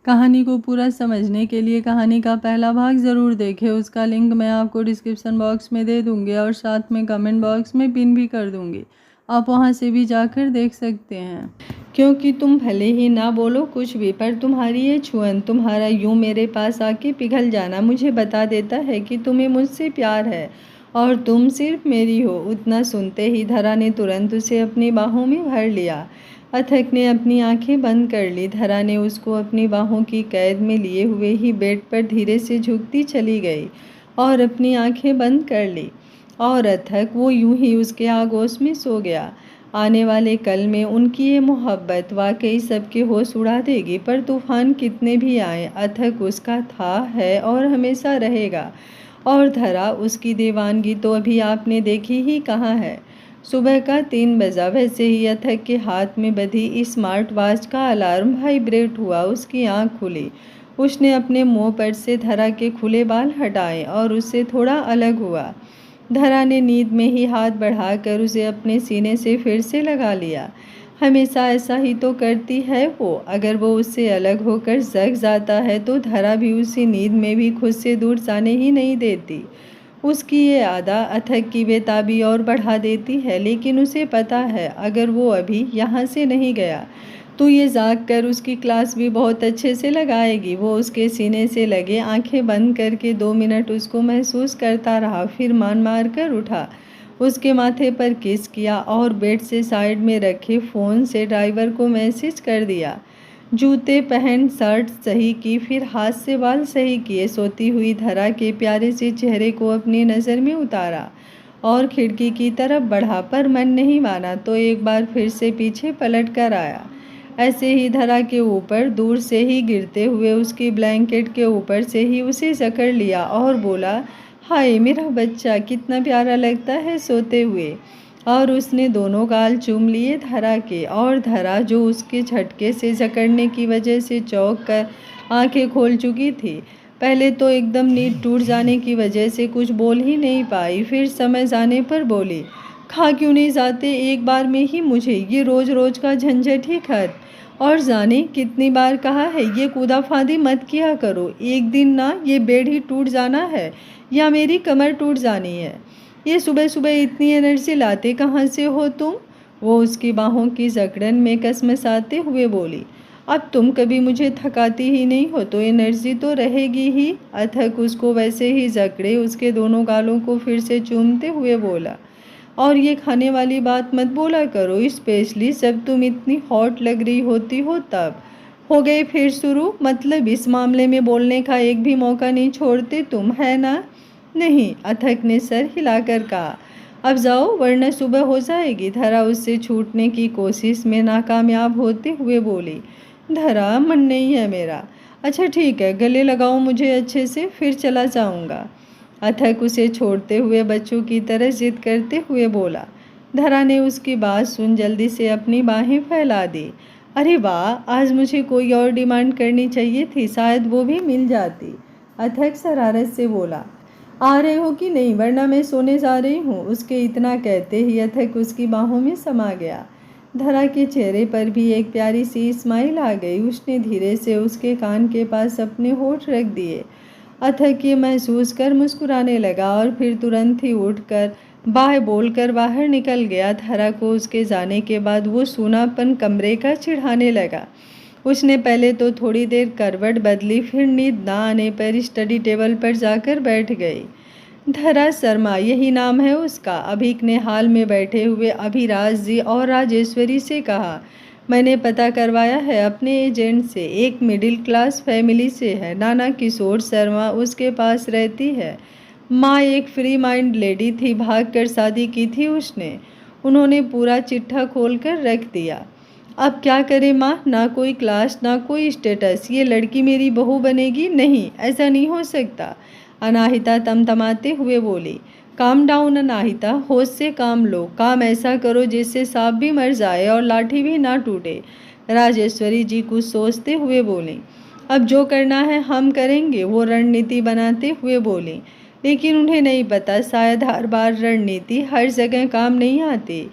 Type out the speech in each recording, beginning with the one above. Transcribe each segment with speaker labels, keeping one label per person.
Speaker 1: कहानी को पूरा समझने के लिए कहानी का पहला भाग ज़रूर देखें। उसका लिंक मैं आपको डिस्क्रिप्शन बॉक्स में दे दूँगी और साथ में कमेंट बॉक्स में पिन भी कर दूँगी। आप वहां से भी जाकर देख सकते हैं। क्योंकि तुम भले ही ना बोलो कुछ भी, पर तुम्हारी ये छुअन, तुम्हारा यूं मेरे पास आके पिघल जाना मुझे बता देता है कि तुम्हें मुझसे प्यार है और तुम सिर्फ मेरी हो। उतना सुनते ही धरा ने तुरंत उसे अपनी बाहों में भर लिया। अथक ने अपनी आंखें बंद कर ली। धरा ने उसको अपनी बाहों की कैद में लिए हुए ही बेड पर धीरे से झुकती चली गई और अपनी आंखें बंद कर ली। और अथक वो यूं ही उसके आगोश में सो गया। आने वाले कल में उनकी ये मोहब्बत वाकई सबके होश उड़ा देगी, पर तूफान कितने भी आए अथक उसका था, है और हमेशा रहेगा। और धरा, उसकी दीवानगी तो अभी आपने देखी ही कहाँ है। सुबह का 3 बजा। वैसे ही अथक के हाथ में बंधी स्मार्ट वॉच का अलार्म वाइब्रेट हुआ। उसकी आंख खुली। उसने अपने मुंह पर से धरा के खुले बाल हटाए और उससे थोड़ा अलग हुआ। धरा ने नींद में ही हाथ बढ़ाकर उसे अपने सीने से फिर से लगा लिया। हमेशा ऐसा ही तो करती है वो। अगर वो उससे अलग होकर जग जाता है तो धरा भी उसी नींद में भी खुद से दूर जाने ही नहीं देती। उसकी ये आदा अथक की बेताबी और बढ़ा देती है, लेकिन उसे पता है अगर वो अभी यहाँ से नहीं गया तो ये जाग कर उसकी क्लास भी बहुत अच्छे से लगाएगी। वो उसके सीने से लगे आंखें बंद करके 2 मिनट उसको महसूस करता रहा, फिर मान मार कर उठा, उसके माथे पर किस किया और बेड से साइड में रखे फ़ोन से ड्राइवर को मैसेज कर दिया। जूते पहन शर्ट सही की, फिर हाथ से बाल सही किए। सोती हुई धरा के प्यारे से चेहरे को अपनी नज़र में उतारा और खिड़की की तरफ बढ़ा, पर मन नहीं माना तो एक बार फिर से पीछे पलट कर आया। ऐसे ही धरा के ऊपर दूर से ही गिरते हुए उसकी ब्लैंकेट के ऊपर से ही उसे जकड़ लिया और बोला, हाय मेरा बच्चा, कितना प्यारा लगता है सोते हुए। और उसने दोनों गाल चूम लिए धरा के, और धरा जो उसके झटके से जकड़ने की वजह से चौंक कर आंखें खोल चुकी थी, पहले तो एकदम नींद टूट जाने की वजह से कुछ बोल ही नहीं पाई, फिर समय जाने पर बोली, खा क्यों नहीं जाते एक बार में ही मुझे, ये रोज़ रोज़ का झंझट ही खत्म। और जाने कितनी बार कहा है ये कूदाफांदी मत किया करो, एक दिन ना ये बेड ही टूट जाना है या मेरी कमर टूट जानी है। ये सुबह सुबह इतनी एनर्जी लाते कहाँ से हो तुम? वो उसकी बाहों की जकड़न में कसमसाते हुए बोली, अब तुम कभी मुझे थकाती ही नहीं हो तो एनर्जी तो रहेगी ही। अथक उसको वैसे ही जकड़े उसके दोनों गालों को फिर से चूमते हुए बोला, और ये खाने वाली बात मत बोला करो, स्पेशली जब तुम इतनी हॉट लग रही होती हो तब। हो गए फिर शुरू, मतलब इस मामले में बोलने का एक भी मौका नहीं छोड़ते तुम, है ना? नहीं, अथक ने सर हिलाकर कहा। अब जाओ वरना सुबह हो जाएगी। धरा उससे छूटने की कोशिश में नाकामयाब होते हुए बोली, धरा मन नहीं है मेरा। अच्छा ठीक है, गले लगाओ मुझे अच्छे से, फिर चला जाऊंगा। अथक उसे छोड़ते हुए बच्चों की तरह जिद करते हुए बोला। धरा ने उसकी बात सुन जल्दी से अपनी बाहें फैला दी। अरे वाह, आज मुझे कोई और डिमांड करनी चाहिए थी, शायद वो भी मिल जाती। अथक शरारत से बोला, आ रहे हो कि नहीं, वरना मैं सोने जा रही हूँ। उसके इतना कहते ही अथक उसकी बाहों में समा गया। धरा के चेहरे पर भी एक प्यारी सी स्माइल आ गई। उसने धीरे से उसके कान के पास अपने होठ रख दिए। अथक ये महसूस कर मुस्कुराने लगा और फिर तुरंत ही उठकर बाय बोलकर बाहर निकल गया। धरा को उसके जाने के बाद वो सूनापन कमरे का चिढ़ाने लगा। उसने पहले तो थोड़ी देर करवट बदली, फिर नींद ना आने पर स्टडी टेबल पर जाकर बैठ गई। धरा शर्मा यही नाम है उसका। अभीक ने हाल में बैठे हुए अभिराज जी और राजेश्वरी से कहा, मैंने पता करवाया है अपने एजेंट से, एक मिडिल क्लास फैमिली से है। नाना किशोर शर्मा उसके पास रहती है। माँ एक फ्री माइंड लेडी थी, भाग कर शादी की थी उसने। उन्होंने पूरा चिट्ठा खोल कर रख दिया। अब क्या करे माँ, ना कोई क्लास ना कोई स्टेटस, ये लड़की मेरी बहू बनेगी? नहीं, ऐसा नहीं हो सकता। अनाहिता तमतमाते हुए बोली, काम डाउन अनाहिता, होश से काम लो। काम ऐसा करो जिससे सांप भी मर जाए और लाठी भी ना टूटे। राजेश्वरी जी कुछ सोचते हुए बोली, अब जो करना है हम करेंगे, वो रणनीति बनाते हुए बोली। लेकिन उन्हें नहीं पता, शायद हर बार रणनीति हर जगह काम नहीं आती।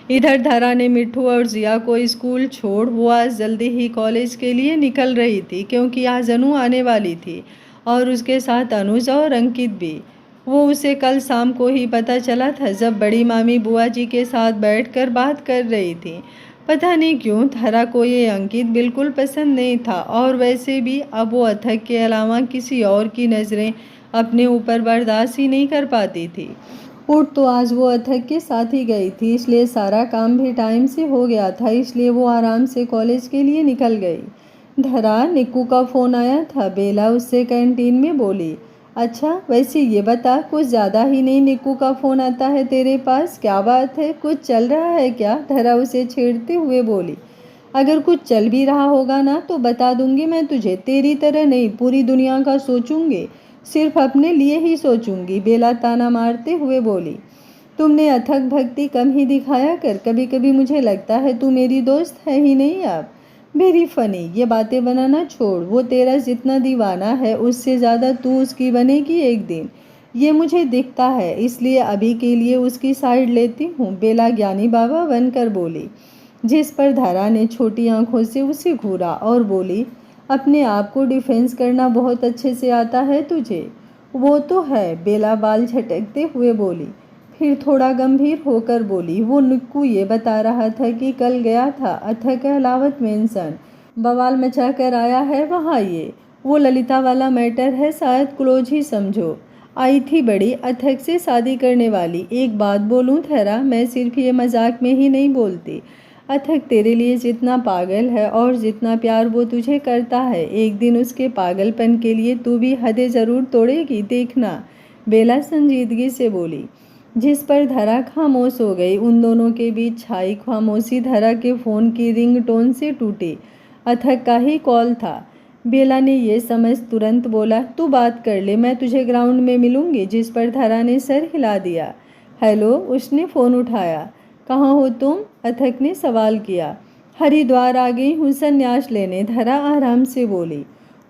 Speaker 1: इधर धरा ने मिट्ठू और जिया को स्कूल छोड़ वो आज जल्दी ही कॉलेज के लिए निकल रही थी, क्योंकि आज अनु आने वाली थी और उसके साथ अनुज और अंकित भी। वो उसे कल शाम को ही पता चला था, जब बड़ी मामी बुआ जी के साथ बैठकर बात कर रही थी। पता नहीं क्यों धरा को ये अंकित बिल्कुल पसंद नहीं था, और वैसे भी अब वो अथक के अलावा किसी और की नज़रें अपने ऊपर बर्दाश्त ही नहीं कर पाती थी। उठ तो आज वो अथक के साथ ही गई थी, इसलिए सारा काम भी टाइम से हो गया था, इसलिए वो आराम से कॉलेज के लिए निकल गई। धरा निक्कू का फ़ोन आया था, बेला उससे कैंटीन में बोली। अच्छा वैसे ये बता, कुछ ज़्यादा ही नहीं निक्कू का फ़ोन आता है तेरे पास, क्या बात है, कुछ चल रहा है क्या? धरा उसे छेड़ते हुए बोली। अगर कुछ चल भी रहा होगा ना तो बता दूंगी मैं तुझे, तेरी तरह नहीं पूरी दुनिया का सोचूंगी, सिर्फ अपने लिए ही सोचूंगी, बेला ताना मारते हुए बोली। तुमने अथक भक्ति कम ही दिखाया कर, कभी कभी मुझे लगता है तू मेरी दोस्त है ही नहीं अब। वेरी फनी, ये बातें बनाना छोड़, वो तेरा जितना दीवाना है उससे ज़्यादा तू उसकी बनेगी एक दिन, ये मुझे दिखता है, इसलिए अभी के लिए उसकी साइड लेती हूँ, बेला ज्ञानी बाबा बनकर बोली। जिस पर धरा ने छोटी आंखों से उसे घूरा और बोली, अपने आप को डिफेंस करना बहुत अच्छे से आता है तुझे। वो तो है, बेला बाल झटकते हुए बोली। फिर थोड़ा गंभीर होकर बोली, वो निक्कू ये बता रहा था कि कल गया था अथक अहलावत मेंशन, बवाल मचा कर आया है वहाँ, ये वो ललिता वाला मैटर है, शायद क्लोज ही समझो। आई थी बड़ी अथक से शादी करने वाली। एक बात बोलूँ धरा, मैं सिर्फ ये मजाक में ही नहीं बोलती, अथक तेरे लिए जितना पागल है और जितना प्यार वो तुझे करता है, एक दिन उसके पागलपन के लिए तू भी हदें ज़रूर तोड़ेगी, देखना, बेला संजीदगी से बोली। जिस पर धरा खामोश हो गई। उन दोनों के बीच छाई खामोशी धरा के फ़ोन की रिंगटोन से टूटी। अथक का ही कॉल था। बेला ने ये समझ तुरंत बोला, तू बात कर ले, मैं तुझे ग्राउंड में मिलूंगी। जिस पर धरा ने सर हिला दिया। हेलो, उसने फ़ोन उठाया। कहाँ हो तुम? अथक ने सवाल किया। हरिद्वार आ गई हूँ संन्यास लेने, धरा आराम से बोली।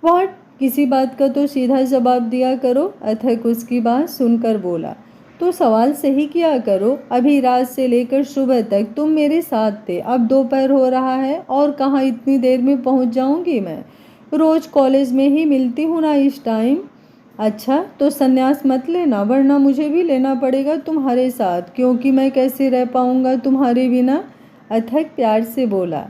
Speaker 1: व्हाट? किसी बात का तो सीधा जवाब दिया करो, अथक उसकी बात सुनकर बोला। तो सवाल सही किया करो, अभी रात से लेकर सुबह तक तुम मेरे साथ थे, अब दोपहर हो रहा है और कहाँ इतनी देर में पहुँच जाऊँगी मैं? रोज़ कॉलेज में ही मिलती हूँ ना इस टाइम। अच्छा तो संन्यास मत लेना, वरना मुझे भी लेना पड़ेगा तुम्हारे साथ, क्योंकि मैं कैसे रह पाऊँगा तुम्हारे बिना, अथक प्यार से बोला।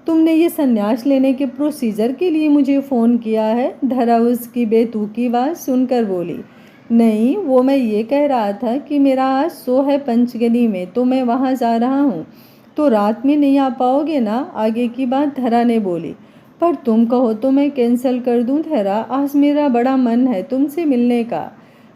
Speaker 1: तुमने ये संन्यास लेने के प्रोसीजर के लिए मुझे फ़ोन किया है? धरा उसकी बेतुकी बात सुनकर बोली। नहीं, वो मैं ये कह रहा था कि मेरा आज शो है पंचगनी में, तो मैं वहाँ जा रहा हूँ, तो रात में नहीं आ पाओगे ना? आगे की बात धरा ने बोली। पर तुम कहो तो मैं कैंसिल कर दूँ धरा, आज मेरा बड़ा मन है तुमसे मिलने का।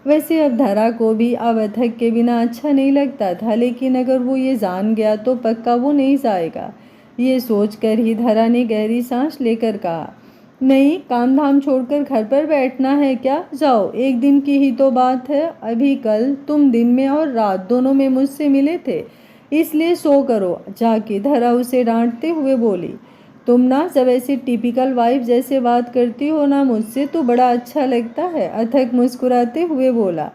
Speaker 1: वैसे अब धरा को भी अब अथक के बिना अच्छा नहीं लगता था, लेकिन अगर वो ये जान गया तो पक्का वो नहीं जाएगा। ये सोचकर ही धरा ने गहरी सांस लेकर कहा, नहीं, काम धाम छोड़कर घर पर बैठना है क्या? जाओ, एक दिन की ही तो बात है, अभी कल तुम दिन में और रात दोनों में मुझसे मिले थे, इसलिए सो करो जाके, धरा उसे डांटते हुए बोली। तुम ना जब ऐसी टिपिकल वाइफ जैसे बात करती हो ना मुझसे, तो बड़ा अच्छा लगता है, अथक मुस्कुराते हुए बोला।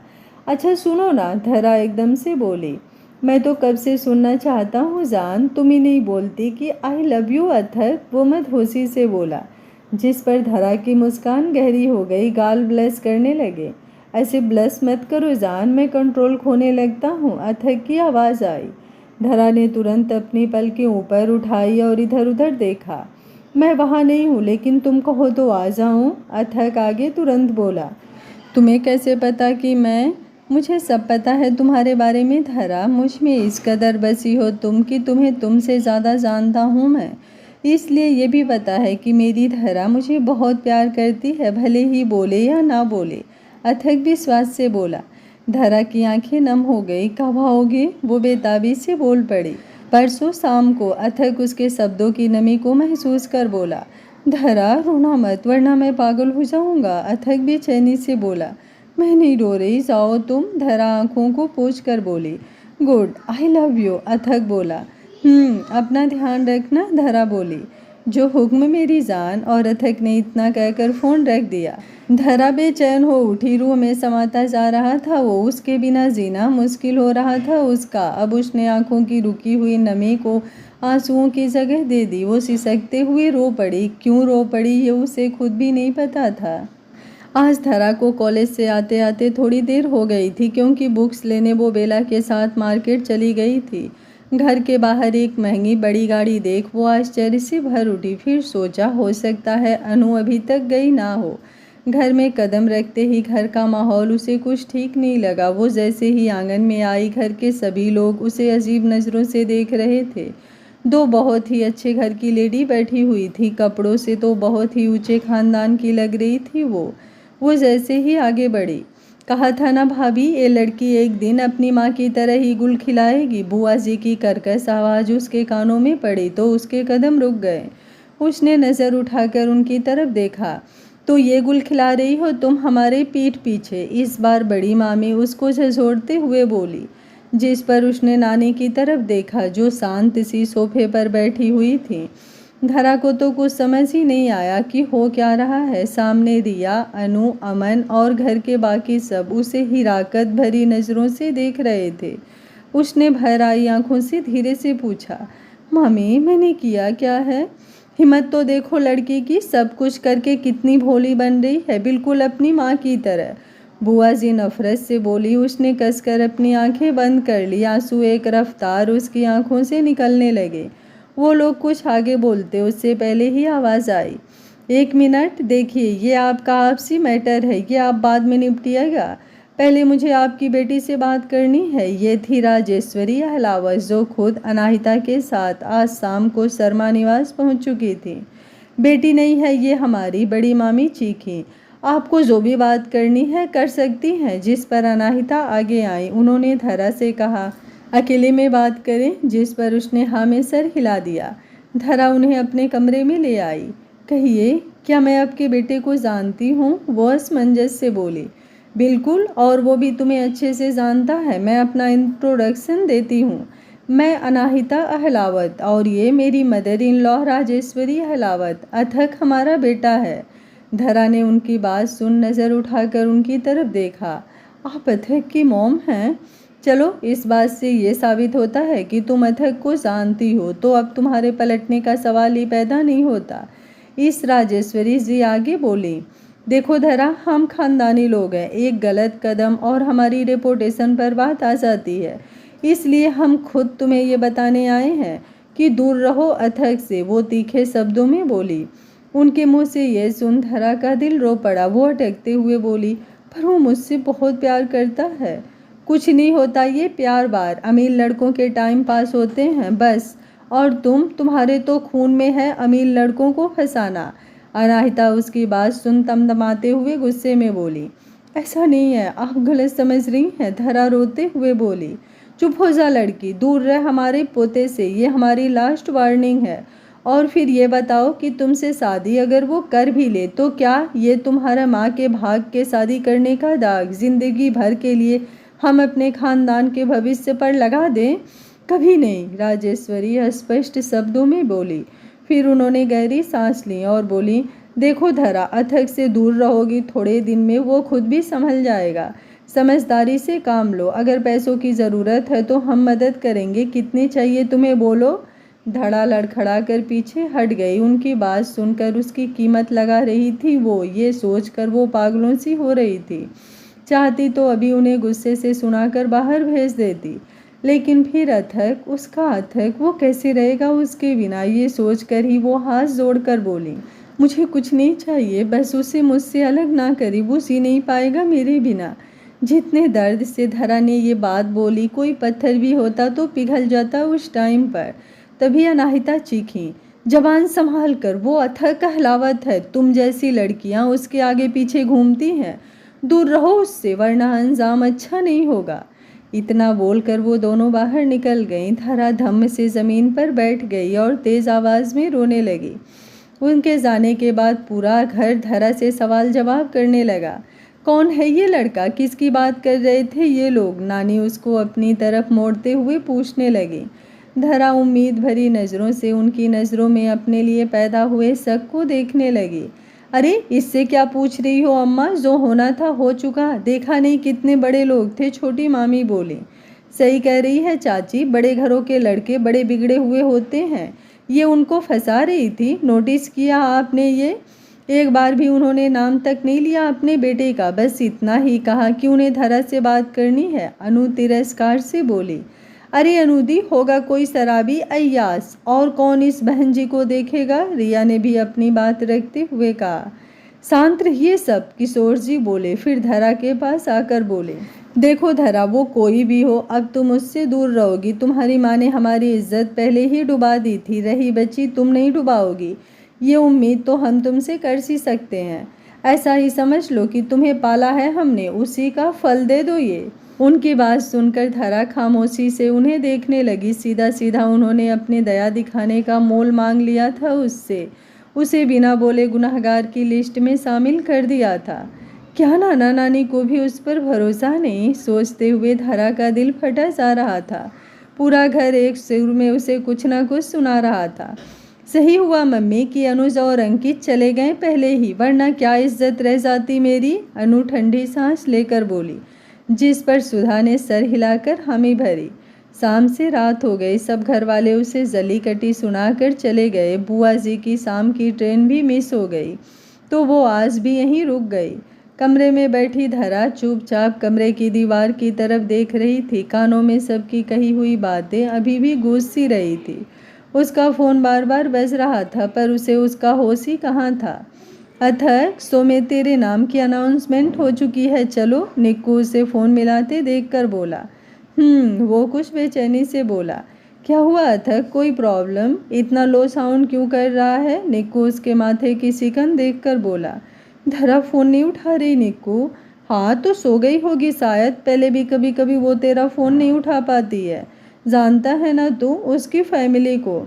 Speaker 1: अच्छा सुनो ना, धरा एकदम से बोली। मैं तो कब से सुनना चाहता हूँ जान, तुम ही नहीं बोलती कि आई लव यू अथक, वो मदहोशी से बोला। जिस पर धरा की मुस्कान गहरी हो गई, गाल ब्लश करने लगे। ऐसे ब्लश मत करो जान, मैं कंट्रोल खोने लगता हूँ, अथक की आवाज़ आई। धरा ने तुरंत अपनी पलकें ऊपर उठाई और इधर उधर देखा। मैं वहाँ नहीं हूँ, लेकिन तुम कहो तो आ जाऊँ, अथक आगे तुरंत बोला। तुम्हें कैसे पता कि मैं? मुझे सब पता है तुम्हारे बारे में धरा, मुझ में इस कदर बसी हो तुम कि तुम्हें तुमसे ज़्यादा जानता हूँ मैं। इसलिए ये भी पता है कि मेरी धरा मुझे बहुत प्यार करती है, भले ही बोले या ना बोले, अथक विश्वास से बोला। धरा की आंखें नम हो गई। कब आओगे? वो बेताबी से बोल पड़ी। परसों शाम को, अथक उसके शब्दों की नमी को महसूस कर बोला। धरा रोना मत, वरना मैं पागल हो जाऊंगा, अथक बेचैनी से बोला। मैं नहीं रो रही, जाओ तुम, धरा आंखों को पोंछ कर बोली। गुड, आई लव यू, अथक बोला। अपना ध्यान रखना, धरा बोली। जो हुक्म मेरी जान। और अथक ने इतना कहकर फ़ोन रख दिया। धरा बेचैन हो उठी, रूह में समाता जा रहा था वो। उसके बिना जीना मुश्किल हो रहा था उसका। अब उसने आंखों की रुकी हुई नमी को आंसुओं की जगह दे दी। वो सिसकते हुए रो पड़ी। क्यों रो पड़ी ये उसे खुद भी नहीं पता था। आज धरा को कॉलेज से आते आते थोड़ी देर हो गई थी, क्योंकि बुक्स लेने वो बेला के साथ मार्केट चली गई थी। घर के बाहर एक महंगी बड़ी गाड़ी देख वो आश्चर्य से भर उठी। फिर सोचा, हो सकता है अनु अभी तक गई ना हो। घर में कदम रखते ही घर का माहौल उसे कुछ ठीक नहीं लगा। वो जैसे ही आंगन में आई, घर के सभी लोग उसे अजीब नज़रों से देख रहे थे। दो बहुत ही अच्छे घर की लेडी बैठी हुई थी। कपड़ों से तो बहुत ही ऊंचे खानदान की लग रही थी वो जैसे ही आगे बढ़ी, कहा था ना भाभी, ये लड़की एक दिन अपनी माँ की तरह ही गुल खिलाएगी। बुआ जी की कर्कश आवाज़ उसके कानों में पड़ी तो उसके कदम रुक गए। उसने नज़र उठाकर उनकी तरफ देखा। तो ये गुल खिला रही हो तुम हमारे पीठ पीछे? इस बार बड़ी मामी उसको झंझोड़ते हुए बोली, जिस पर उसने नानी की तरफ देखा जो शांत सी सोफे पर बैठी हुई थी। धरा को तो कुछ समझ ही नहीं आया कि हो क्या रहा है। सामने रिया, अनु, अमन और घर के बाकी सब उसे हिराकत भरी नज़रों से देख रहे थे। उसने भर आई आंखों से धीरे से पूछा, मम्मी मैंने किया क्या है? हिम्मत तो देखो लड़की की, सब कुछ करके कितनी भोली बन रही है, बिल्कुल अपनी माँ की तरह। बुआ जी नफरत से बोली। उसने कसकर अपनी आंखें बंद कर ली। आंसू एक रफ्तार उसकी आंखों से निकलने लगे। वो लोग कुछ आगे बोलते उससे पहले ही आवाज़ आई, एक मिनट देखिए, ये आपका आपसी मैटर है, ये आप बाद में निपटिएगा, पहले मुझे आपकी बेटी से बात करनी है। ये थी राजेश्वरी अहलावत, जो खुद अनाहिता के साथ आज शाम को शर्मा निवास पहुंच चुकी थी। बेटी नहीं है ये हमारी, बड़ी मामी चीखी। आपको जो भी बात करनी है कर सकती हैं। जिस पर अनाहिता आगे आई। उन्होंने धरा से कहा, अकेले में बात करें? जिस पर उसने हाँ में सर हिला दिया। धरा उन्हें अपने कमरे में ले आई। कहिए, क्या मैं आपके बेटे को जानती हूँ? वो असमंजस से बोली। बिल्कुल, और वो भी तुम्हें अच्छे से जानता है। मैं अपना इंट्रोडक्शन देती हूँ। मैं अनाहिता अहलावत और ये मेरी mother in law Rajeshwari Ahlawat. अथक हमारा बेटा है। धरा ने उनकी बात सुन नज़र उठाकर उनकी तरफ देखा। आप अथक की मॉम हैं? चलो, इस बात से ये साबित होता है कि तुम अथक को जानती हो, तो अब तुम्हारे पलटने का सवाल ही पैदा नहीं होता। इस राजेश्वरी जी आगे बोली, देखो धरा, हम खानदानी लोग हैं। एक गलत कदम और हमारी रेपुटेशन पर बात आ जाती है। इसलिए हम खुद तुम्हें ये बताने आए हैं कि दूर रहो अथक से। वो तीखे शब्दों में बोली। उनके मुंह से ये सुन धरा का दिल रो पड़ा। वो अटकते हुए बोली, पर वो मुझसे बहुत प्यार करता है। कुछ नहीं होता ये प्यार बार, अमीर लड़कों के टाइम पास होते हैं बस। और तुम्हारे तो खून में है अमीर लड़कों को फंसाना। अनाहिता उसकी बात सुन तमतमाते हुए गुस्से में बोली, ऐसा नहीं है, आप गलत समझ रही हैं। धरा रोते हुए बोली, चुप हो जा लड़की, दूर रह हमारे पोते से, ये हमारी लास्ट वार्निंग है। और फिर ये बताओ कि तुमसे शादी अगर वो कर भी ले तो क्या ये तुम्हारा माँ के भाग के शादी करने का दाग जिंदगी भर के लिए हम अपने खानदान के भविष्य पर लगा दें? कभी नहीं, राजेश्वरी स्पष्ट शब्दों में बोली। फिर उन्होंने गहरी सांस ली और बोली, देखो धरा, अथक से दूर रहोगी, थोड़े दिन में वो खुद भी संभल जाएगा। समझदारी से काम लो। अगर पैसों की ज़रूरत है तो हम मदद करेंगे। कितने चाहिए तुम्हें बोलो? धड़ा लड़खड़ा कर पीछे हट गई। उनकी बात सुनकर उसकी कीमत लगा रही थी वो, ये सोचकर वो पागलों सी हो रही थी। चाहती तो अभी उन्हें गुस्से से सुनाकर बाहर भेज देती, लेकिन फिर अथक, उसका अथक, वो कैसे रहेगा उसके बिना? ये सोचकर ही वो हाथ जोड़कर बोली, मुझे कुछ नहीं चाहिए, बस उसे मुझसे अलग ना करी, वो जी नहीं पाएगा मेरे बिना। जितने दर्द से धरा ने ये बात बोली, कोई पत्थर भी होता तो पिघल जाता उस टाइम पर। तभी अनाहिता चीखी, जबान संभाल कर, वो अथक कहलावत है। तुम जैसी लड़कियां उसके आगे पीछे घूमती हैं। दूर रहो उससे, वरना अंजाम अच्छा नहीं होगा। इतना बोलकर वो दोनों बाहर निकल गईं। धरा धम्म से ज़मीन पर बैठ गई और तेज़ आवाज़ में रोने लगी। उनके जाने के बाद पूरा घर धरा से सवाल जवाब करने लगा। कौन है ये लड़का? किसकी बात कर रहे थे ये लोग? नानी उसको अपनी तरफ मोड़ते हुए पूछने लगी। धरा उम्मीद भरी नज़रों से उनकी नज़रों में अपने लिए पैदा हुए शक को देखने लगी। अरे इससे क्या पूछ रही हो अम्मा, जो होना था हो चुका, देखा नहीं कितने बड़े लोग थे, छोटी मामी बोली। सही कह रही है चाची, बड़े घरों के लड़के बड़े बिगड़े हुए होते हैं। ये उनको फंसा रही थी, नोटिस किया आपने ये? एक बार भी उन्होंने नाम तक नहीं लिया अपने बेटे का, बस इतना ही कहा कि उन्हें धरा से बात करनी है। अनु तिरस्कार से बोली। अरे अनुदी, होगा कोई शराबी अय्यास, और कौन इस बहन जी को देखेगा? रिया ने भी अपनी बात रखते हुए कहा। शांत रहिए सब, किशोर जी बोले, फिर धरा के पास आकर बोले। देखो धरा, वो कोई भी हो, अब तुम उससे दूर रहोगी। तुम्हारी माँ ने हमारी इज्जत पहले ही डुबा दी थी, रही बची तुम नहीं डुबाओगी, ये उम्मीद तो हम तुमसे कर ही सकते हैं। ऐसा ही समझ लो कि तुम्हें पाला है हमने, उसी का फल दे दो ये। उनकी बात सुनकर धरा खामोशी से उन्हें देखने लगी। सीधा सीधा उन्होंने अपने दया दिखाने का मोल मांग लिया था उससे, उसे बिना बोले गुनहगार की लिस्ट में शामिल कर दिया था। क्या नाना नानी को भी उस पर भरोसा नहीं? सोचते हुए धरा का दिल फटा जा रहा था। पूरा घर एक सुर में उसे कुछ ना कुछ सुना रहा था। सही हुआ मम्मी कि अनुज और अंकित चले गए पहले ही, वरना क्या इज्जत रह जाती मेरी। अनु ठंडी सांस लेकर बोली, जिस पर सुधा ने सर हिलाकर हामी भरी। शाम से रात हो गई, सब घर वाले उसे जली कटी सुनाकर चले गए। बुआ जी की शाम की ट्रेन भी मिस हो गई, तो वो आज भी यहीं रुक गई। कमरे में बैठी धरा चुपचाप कमरे की दीवार की तरफ देख रही थी। कानों में सबकी कही हुई बातें अभी भी गूंज सी रही थी। उसका फ़ोन बार बार बज रहा था, पर उसे उसका होश ही कहाँ था। अथक, सो में तेरे नाम की अनाउंसमेंट हो चुकी है, चलो। निक्कू उसे फ़ोन मिलाते देखकर बोला। वो कुछ बेचैनी से बोला। क्या हुआ अथक, कोई प्रॉब्लम? इतना लो साउंड क्यों कर रहा है? निक्कू उसके माथे की सिकन देखकर बोला। धरा फ़ोन नहीं उठा रही निक्कू। हाँ तो सो गई होगी शायद, पहले भी कभी कभी वो तेरा फ़ोन नहीं उठा पाती है, जानता है ना तू उसकी फैमिली को।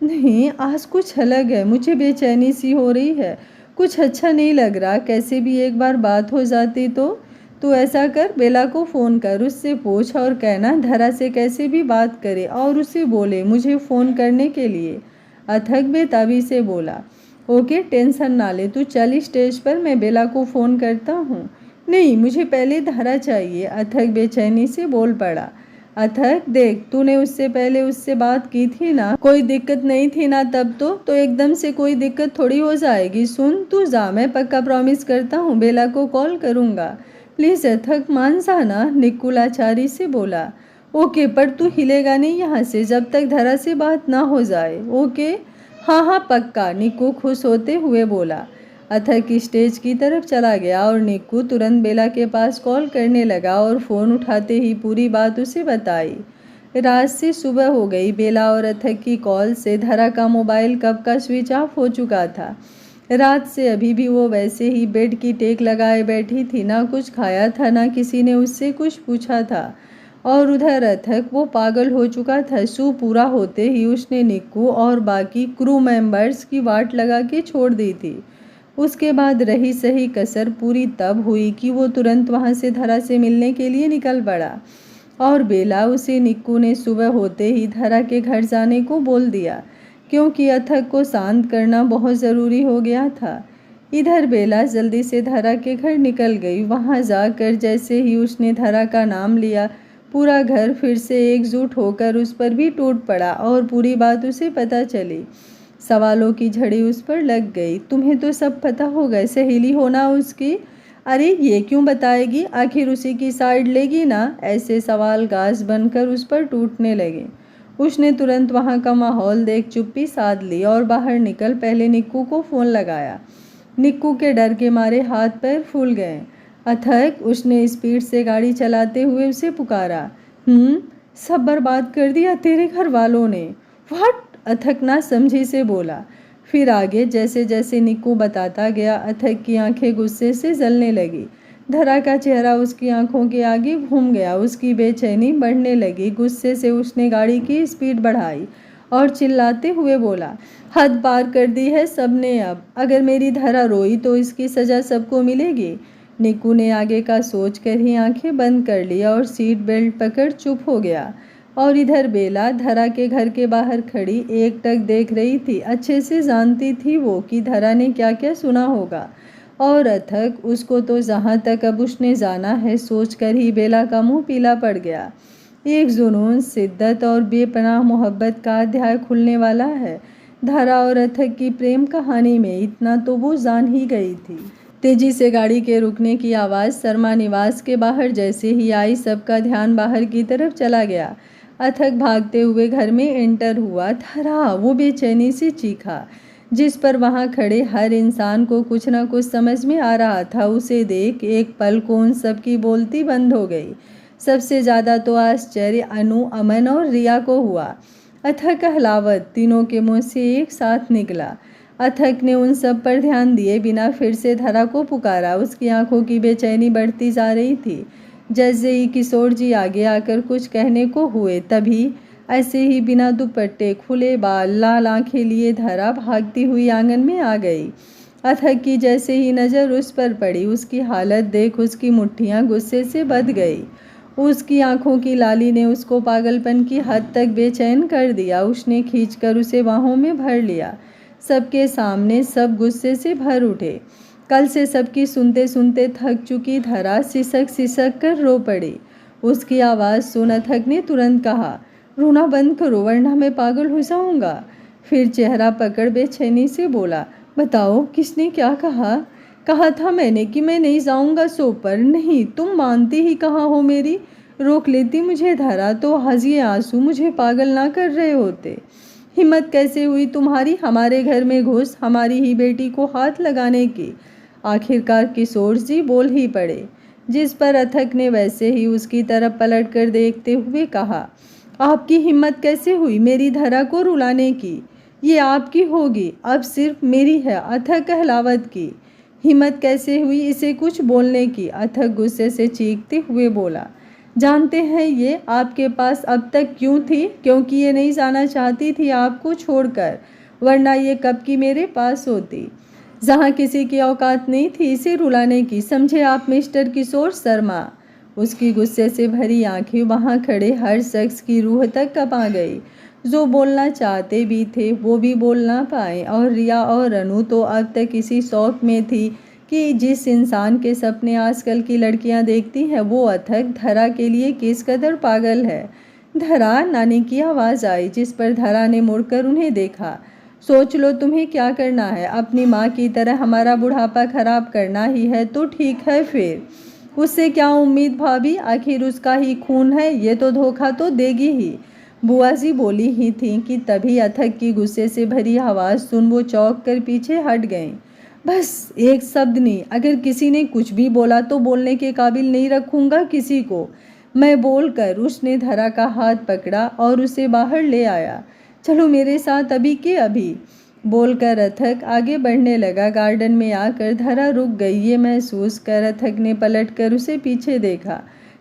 Speaker 1: नहीं, आज कुछ अलग है, मुझे बेचैनी सी हो रही है, कुछ अच्छा नहीं लग रहा। कैसे भी एक बार बात हो जाती तो ऐसा कर, बेला को फ़ोन कर, उससे पूछ और कहना धरा से कैसे भी बात करे और उसे बोले मुझे फ़ोन करने के लिए। अथक बेताबी से बोला। ओके, टेंशन ना ले, तू चल स्टेज पर, मैं बेला को फ़ोन करता हूँ। नहीं, मुझे पहले धरा चाहिए, अथक बेचैनी से बोल पड़ा। अथक देख, तूने उससे पहले उससे बात की थी ना, कोई दिक्कत नहीं थी ना तब तो एकदम से कोई दिक्कत थोड़ी हो जाएगी। सुन, तू जा, मैं पक्का प्रॉमिस करता हूँ बेला को कॉल करूँगा, प्लीज़ अथक मान जाना, निक्कू लाचारी से बोला। ओके, पर तू हिलेगा नहीं यहाँ से जब तक धरा से बात ना हो जाए, ओके? हाँ हाँ पक्का, निक्कू खुश होते हुए बोला। अथक स्टेज की तरफ चला गया और निक्कू तुरंत बेला के पास कॉल करने लगा और फ़ोन उठाते ही पूरी बात उसे बताई। रात से सुबह हो गई। बेला और अथक की कॉल से धरा का मोबाइल कब का स्विच ऑफ हो चुका था। रात से अभी भी वो वैसे ही बेड की टेक लगाए बैठी थी, ना कुछ खाया था, ना किसी ने उससे कुछ पूछा था। और उधर अथक, वो पागल हो चुका था। शो पूरा होते ही उसने निक्कू और बाकी क्रू मेंबर्स की वाट लगा के छोड़ दी थी। उसके बाद रही सही कसर पूरी तब हुई कि वो तुरंत वहाँ से धरा से मिलने के लिए निकल पड़ा और बेला उसे निक्कू ने सुबह होते ही धरा के घर जाने को बोल दिया, क्योंकि अथक को शांत करना बहुत ज़रूरी हो गया था। इधर बेला जल्दी से धरा के घर निकल गई। वहाँ जाकर जैसे ही उसने धरा का नाम लिया, पूरा घर फिर से एकजुट होकर उस पर भी टूट पड़ा और पूरी बात उसे पता चली। सवालों की झड़ी उस पर लग गई। तुम्हें तो सब पता होगा, सहेली होना उसकी। अरे ये क्यों बताएगी, आखिर उसी की साइड लेगी ना? ऐसे सवाल गाज बनकर उस पर टूटने लगे। उसने तुरंत वहाँ का माहौल देख चुप्पी साध ली और बाहर निकल पहले निक्कू को फ़ोन लगाया। निक्कू के डर के मारे हाथ पैर फूल गए। अथक, उसने स्पीड से गाड़ी चलाते हुए उसे पुकारा। सब बर्बाद कर दिया तेरे घर वालों ने। व्हाट? अथक ना समझी से बोला। फिर आगे जैसे जैसे निक्कू बताता गया, अथक की आंखें गुस्से से जलने लगी। धरा का चेहरा उसकी आंखों के आगे घूम गया। उसकी बेचैनी बढ़ने लगी। गुस्से से उसने गाड़ी की स्पीड बढ़ाई और चिल्लाते हुए बोला, हद पार कर दी है सबने अब। अगर मेरी धरा रोई तो इसकी सज़ा सबको मिलेगी। निक्कू ने आगे का सोच कर ही आंखें बंद कर लिया और सीट बेल्ट पकड़ चुप हो गया और इधर बेला धरा के घर के बाहर खड़ी एकटक देख रही थी। अच्छे से जानती थी वो कि धरा ने क्या क्या सुना होगा, और अथक उसको तो जहाँ तक अब उसने जाना है सोचकर ही बेला का मुंह पीला पड़ गया। एक जुनून, शिद्दत और बेपनाह मोहब्बत का अध्याय खुलने वाला है। धरा और अथक की प्रेम कहानी में इतना तो वो जान ही गई थी। तेजी से गाड़ी के रुकने की आवाज़ शर्मा निवास के बाहर जैसे ही आई, सबका ध्यान बाहर की तरफ चला गया। अथक भागते हुए घर में एंटर हुआ। धरा, वो बेचैनी से चीखा, जिस पर वहाँ खड़े हर इंसान को कुछ न कुछ समझ में आ रहा था। उसे देख एक पल को उन सबकी बोलती बंद हो गई। सबसे ज़्यादा तो आश्चर्य अनु, अमन और रिया को हुआ। अथक कहलावत तीनों के मुँह से एक साथ निकला। अथक ने उन सब पर ध्यान दिए बिना फिर से धरा को पुकारा। उसकी आंखों की बेचैनी बढ़ती जा रही थी। जैसे ही किशोर जी आगे आकर कुछ कहने को हुए, तभी ऐसे ही बिना दुपट्टे, खुले बाल, लाल आंखें लिए धरा भागती हुई आंगन में आ गई। अथक की जैसे ही नज़र उस पर पड़ी, उसकी हालत देख उसकी मुट्ठियाँ गुस्से से बंध गई। उसकी आंखों की लाली ने उसको पागलपन की हद तक बेचैन कर दिया। उसने खींचकर उसे बाहों में भर लिया। सबके सामने सब गुस्से से भर उठे। कल से सबकी सुनते सुनते थक चुकी धरा सिसक सिसक कर रो पड़ी। उसकी आवाज़ सुन अथक ने तुरंत कहा, रोना बंद करो वरना मैं पागल हो जाऊंगा। फिर चेहरा पकड़ बेचैनी से बोला, बताओ किसने क्या कहा? कहा था मैंने कि मैं नहीं जाऊंगा सो पर। नहीं, तुम मानती ही कहाँ हो मेरी? रोक लेती मुझे धरा तो आज ये आंसू मुझे पागल ना कर रहे होते। हिम्मत कैसे हुई तुम्हारी हमारे घर में घुस हमारी ही बेटी को हाथ लगाने की? आखिरकार किशोर जी बोल ही पड़े, जिस पर अथक ने वैसे ही उसकी तरफ पलट कर देखते हुए कहा, आपकी हिम्मत कैसे हुई मेरी धरा को रुलाने की? ये आपकी होगी, अब सिर्फ मेरी है, अथक कहलावत की। हिम्मत कैसे हुई इसे कुछ बोलने की? अथक गुस्से से चीखते हुए बोला, जानते हैं ये आपके पास अब तक क्यों थी? क्योंकि ये नहीं जाना चाहती थी आपको छोड़कर, वरना ये कब की मेरे पास होती। जहाँ किसी की औकात नहीं थी इसे रुलाने की, समझे आप मिस्टर किशोर शर्मा? उसकी गुस्से से भरी आंखें वहाँ खड़े हर शख्स की रूह तक कँपा गई। जो बोलना चाहते भी थे वो भी बोल ना पाए। और रिया और अनु तो अब तक इसी शौक में थी कि जिस इंसान के सपने आजकल की लड़कियां देखती हैं वो अथक धरा के लिए किस कदर पागल है। धरा, नानी की आवाज़ आई, जिस पर धरा ने मुड़कर उन्हें देखा। सोच लो तुम्हें क्या करना है, अपनी माँ की तरह हमारा बुढ़ापा खराब करना ही है तो ठीक है, फिर उससे क्या उम्मीद भाभी? आखिर उसका ही खून है, ये तो धोखा तो देगी ही। बुआ जी बोली ही थी कि तभी अथक की गुस्से से भरी आवाज़ सुन वो चौंक कर पीछे हट गए। बस एक शब्द नहीं, अगर किसी ने कुछ भी बोला तो बोलने के काबिल नहीं रखूंगा किसी को मैं, बोलकर उसने धरा का हाथ पकड़ा और उसे बाहर ले आया। चलो मेरे साथ अभी के अभी, बोलकर अथक आगे बढ़ने लगा। गार्डन में आकर धरा रुक गई। ये महसूस कर अथक ने पलट कर उसे पीछे देखा।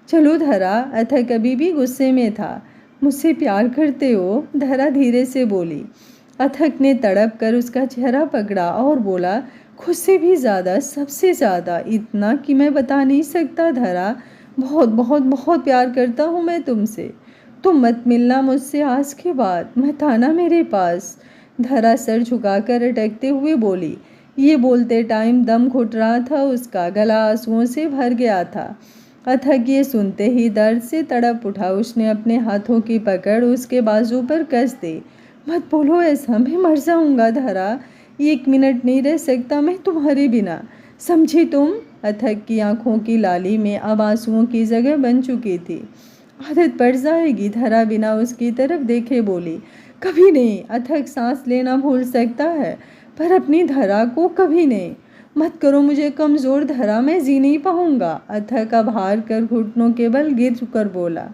Speaker 1: चलो धरा, अथक अभी भी गुस्से में था। मुझसे प्यार करते हो? धरा धीरे से बोली। अथक ने तड़प कर उसका चेहरा पकड़ा और बोला, खुद से भी ज़्यादा, सबसे ज़्यादा, इतना कि मैं बता नहीं सकता धरा। बहुत बहुत बहुत प्यार करता हूँ मैं तुमसे। तुम मत मिलना मुझसे आज के बाद, मत आना मेरे पास। धरा सर झुकाकर अटकते हुए बोली। ये बोलते टाइम दम घुट रहा था उसका, गला आंसुओं से भर गया था। अथक ये सुनते ही दर्द से तड़प उठा। उसने अपने हाथों की पकड़ उसके बाजू पर कस दी। मत बोलो ऐसा, मैं मर जाऊंगा धरा, 1 मिनट नहीं रह सकता मैं तुम्हारे बिना, समझी तुम? अथक की आंखों की लाली में अब आंसुओं की जगह बन चुकी थी। आदत पड़ जाएगी, धरा बिना उसकी तरफ देखे बोली। कभी नहीं, अथक सांस लेना भूल सकता है पर अपनी धरा को कभी नहीं। मत करो मुझे कमज़ोर धरा, मैं जी नहीं पाऊंगा। अथक अब हार कर घुटनों के बल गिर कर बोला।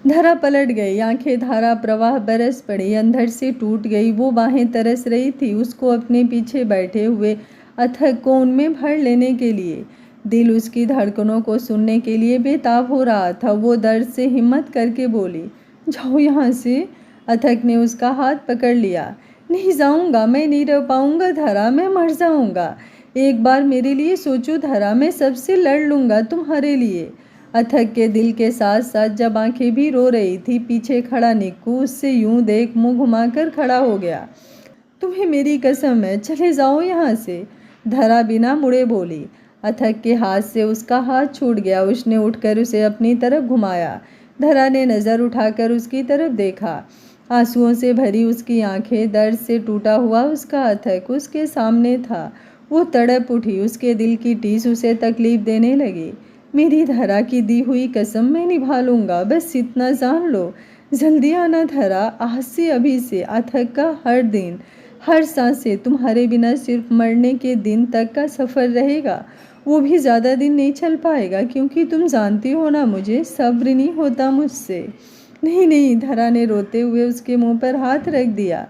Speaker 1: धरा पलट गई, आंखें धारा प्रवाह बरस पड़ी, अंदर से टूट गई। वो बाहें तरस रही थी उसको अपने पीछे बैठे हुए अथक को उनमें भर लेने के लिए। दिल उसकी धड़कनों को सुनने के लिए बेताब हो रहा था। वो दर्द से हिम्मत करके बोली, जाओ यहाँ से। अथक ने उसका हाथ पकड़ लिया। नहीं जाऊँगा, मैं नहीं रह पाऊँगा धरा, मैं मर जाऊँगा। एक बार मेरे लिए सोचो धरा, मैं सबसे लड़ लूँगा तुम्हारे लिए। अथक के दिल के साथ साथ जब आंखें भी रो रही थी, पीछे खड़ा निक्कू उससे यूं देख मुंह घुमाकर खड़ा हो गया। तुम्हें मेरी कसम है, चले जाओ यहाँ से, धरा बिना मुड़े बोली। अथक के हाथ से उसका हाथ छूट गया। उसने उठकर उसे अपनी तरफ घुमाया। धरा ने नज़र उठाकर उसकी तरफ देखा। आंसुओं से भरी उसकी आंखें, दर्द से टूटा हुआ उसका अथक उसके सामने था। वो तड़प उठी। उसके दिल की टीस उसे तकलीफ देने लगी। मेरी धरा की दी हुई कसम मैं निभा लूँगा, बस इतना जान लो। जल्दी आना धरा, आज से, अभी से, अथक का हर दिन, हर सांसें तुम्हारे बिना सिर्फ मरने के दिन तक का सफ़र रहेगा। वो भी ज़्यादा दिन नहीं चल पाएगा, क्योंकि तुम जानती हो ना, मुझे सब्र नहीं होता मुझसे। नहीं नहीं, धरा ने रोते हुए उसके मुंह पर हाथ रख दिया,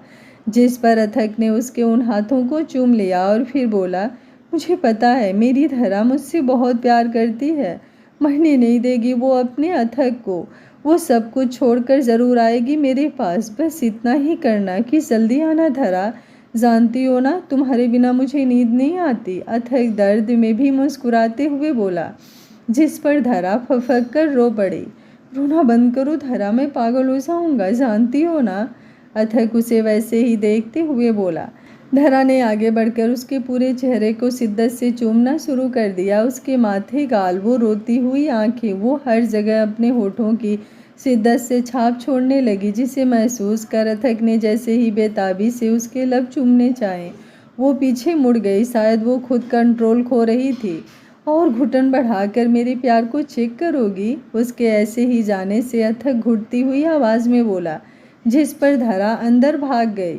Speaker 1: जिस पर अथक ने उसके उन हाथों को चूम लिया और फिर बोला, मुझे पता है मेरी धरा मुझसे बहुत प्यार करती है, मरने नहीं देगी वो अपने अथक को। वो सब कुछ छोड़कर ज़रूर आएगी मेरे पास, बस इतना ही करना कि जल्दी आना धरा। जानती हो ना, तुम्हारे बिना मुझे नींद नहीं आती। अथक दर्द में भी मुस्कुराते हुए बोला, जिस पर धरा फफक कर रो पड़ी। रोना बंद करो धरा, मैं पागल हो जाऊंगा, जानती हो ना। अथक उसे वैसे ही देखते हुए बोला। धरा ने आगे बढ़कर उसके पूरे चेहरे को शिद्दत से चूमना शुरू कर दिया। उसके माथे, गाल, वो रोती हुई आंखें, वो हर जगह अपने होठों की शिद्दत से छाप छोड़ने लगी, जिसे महसूस कर अथक ने जैसे ही बेताबी से उसके लब चूमने चाहे, वो पीछे मुड़ गई। शायद वो खुद कंट्रोल खो रही थी। और घुटन बढ़ाकर मेरे प्यार को चेक करोगी? उसके ऐसे ही जाने से अथक घुटती हुई आवाज़ में बोला, जिस पर धरा अंदर भाग गई।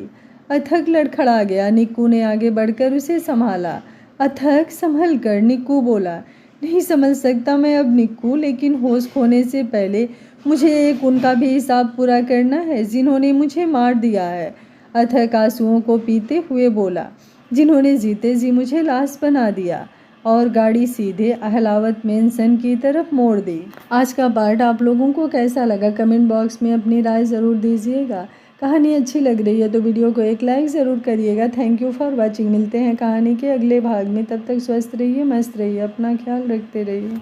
Speaker 1: अथक लड़खड़ा गया। निक्कू ने आगे बढ़कर उसे संभाला। अथक संभल कर, निक्कू बोला। नहीं समझ सकता मैं अब निक्कू, लेकिन होश खोने से पहले मुझे एक उनका भी हिसाब पूरा करना है जिन्होंने मुझे मार दिया है। अथक आंसुओं को पीते हुए बोला, जिन्होंने जीते जी मुझे लाश बना दिया। और गाड़ी सीधे अहलावत मेंशन की तरफ मोड़ दी। आज का पार्ट आप लोगों को कैसा लगा, कमेंट बॉक्स में अपनी राय ज़रूर दीजिएगा। कहानी अच्छी लग रही है तो वीडियो को एक लाइक ज़रूर करिएगा। Thank you for watching. मिलते हैं कहानी के अगले भाग में, तब तक स्वस्थ रहिए, मस्त रहिए, अपना ख्याल रखते रहिए।